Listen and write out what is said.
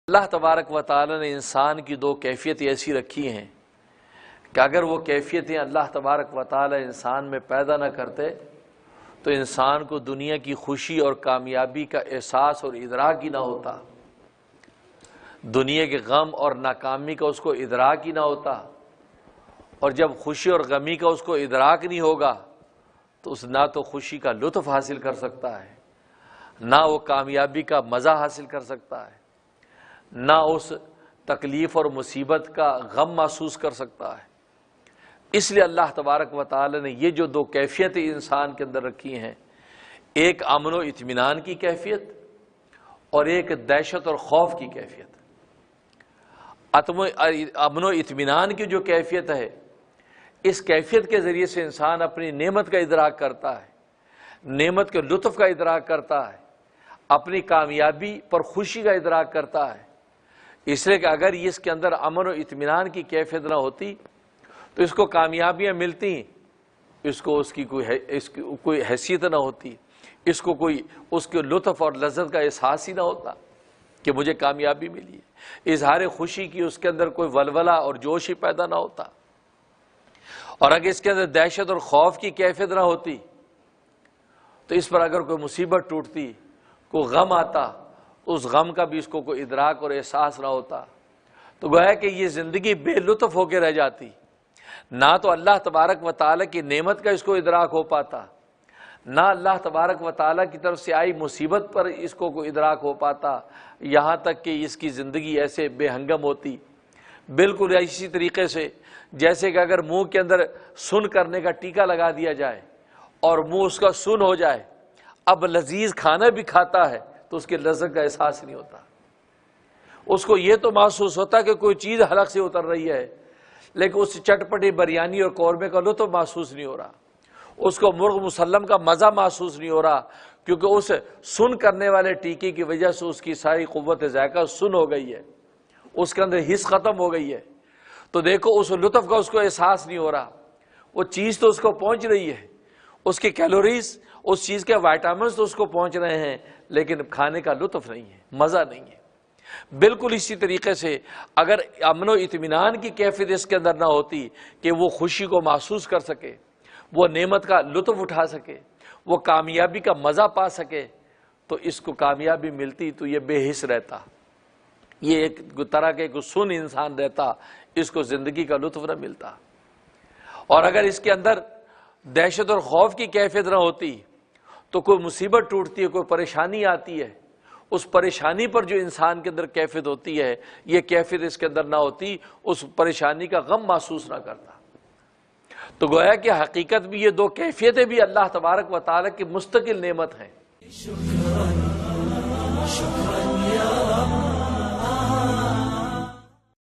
اللہ تبارک و تعالی نے انسان کی دو کیفیتیں ایسی رکھی ہیں کہ اگر وہ کیفیتیں اللہ تبارک و تعالی انسان میں پیدا نہ کرتے تو انسان کو دنیا کی خوشی اور کامیابی کا احساس اور ادراک ہی نہ ہوتا، دنیا کے غم اور ناکامی کا اس کو ادراک ہی نہ ہوتا، اور جب خوشی اور غمی کا اس کو ادراک نہیں ہوگا تو اس نہ تو خوشی کا لطف حاصل کر سکتا ہے، نہ وہ کامیابی کا مزہ حاصل کر سکتا ہے، نہ اس تکلیف اور مصیبت کا غم محسوس کر سکتا ہے۔ اس لیے اللہ تبارک و تعالی نے یہ جو دو کیفیتیں انسان کے اندر رکھی ہیں، ایک امن و اطمینان کی کیفیت اور ایک دہشت اور خوف کی کیفیت۔ امن و اطمینان کی جو کیفیت ہے، اس کیفیت کے ذریعے سے انسان اپنی نعمت کا ادراک کرتا ہے، نعمت کے لطف کا ادراک کرتا ہے، اپنی کامیابی پر خوشی کا ادراک کرتا ہے۔ اس لیے کہ اگر اس کے اندر امن و اطمینان کی کیفیت نہ ہوتی تو اس کو کامیابیاں ملتی، اس کو اس کی کوئی حیثیت نہ ہوتی، اس کو کوئی اس کے لطف اور لذت کا احساس ہی نہ ہوتا کہ مجھے کامیابی ملی ہے، اظہار خوشی کی اس کے اندر کوئی ولولہ اور جوش ہی پیدا نہ ہوتا۔ اور اگر اس کے اندر دہشت اور خوف کی کیفیت نہ ہوتی تو اس پر اگر کوئی مصیبت ٹوٹتی، کوئی غم آتا، اس غم کا بھی اس کو کوئی ادراک اور احساس نہ ہوتا، تو گویا کہ یہ زندگی بے لطف ہو کے رہ جاتی، نہ تو اللہ تبارک و تعالیٰ کی نعمت کا اس کو ادراک ہو پاتا، نہ اللہ تبارک و تعالیٰ کی طرف سے آئی مصیبت پر اس کو کوئی ادراک ہو پاتا، یہاں تک کہ اس کی زندگی ایسے بے ہنگم ہوتی، بالکل اسی طریقے سے جیسے کہ اگر منہ کے اندر سن کرنے کا ٹیکا لگا دیا جائے اور منہ اس کا سن ہو جائے، اب لذیذ کھانا بھی کھاتا ہے تو اس کے لذت کا احساس نہیں ہوتا، اس کو یہ تو محسوس ہوتا کہ کوئی چیز حلق سے اتر رہی ہے، لیکن اس چٹپٹی بریانی اور قورمے کا لطف محسوس نہیں ہو رہا، اس کو مرغ مسلم کا مزہ محسوس نہیں ہو رہا، کیونکہ اس سن کرنے والے ٹیکے کی وجہ سے اس کی ساری قوت ذائقہ سن ہو گئی ہے، اس کے اندر حس ختم ہو گئی ہے، تو دیکھو اس لطف کا اس کو احساس نہیں ہو رہا، وہ چیز تو اس کو پہنچ رہی ہے، اس کی کیلوریز، اس چیز کے وائٹامنز تو اس کو پہنچ رہے ہیں، لیکن کھانے کا لطف نہیں ہے، مزہ نہیں ہے۔ بالکل اسی طریقے سے اگر امن و اطمینان کی کیفیت اس کے اندر نہ ہوتی کہ وہ خوشی کو محسوس کر سکے، وہ نعمت کا لطف اٹھا سکے، وہ کامیابی کا مزہ پا سکے، تو اس کو کامیابی ملتی تو یہ بے حس رہتا، یہ ایک طرح کے سن انسان رہتا، اس کو زندگی کا لطف نہ ملتا۔ اور اگر اس کے اندر دہشت اور خوف کی کیفیت نہ ہوتی تو کوئی مصیبت ٹوٹتی ہے، کوئی پریشانی آتی ہے، اس پریشانی پر جو انسان کے اندر کیفیت ہوتی ہے، یہ کیفیت اس کے اندر نہ ہوتی، اس پریشانی کا غم محسوس نہ کرتا۔ تو گویا کہ حقیقت بھی یہ دو کیفیتیں بھی اللہ تبارک و تعالیٰ کی مستقل نعمت ہیں۔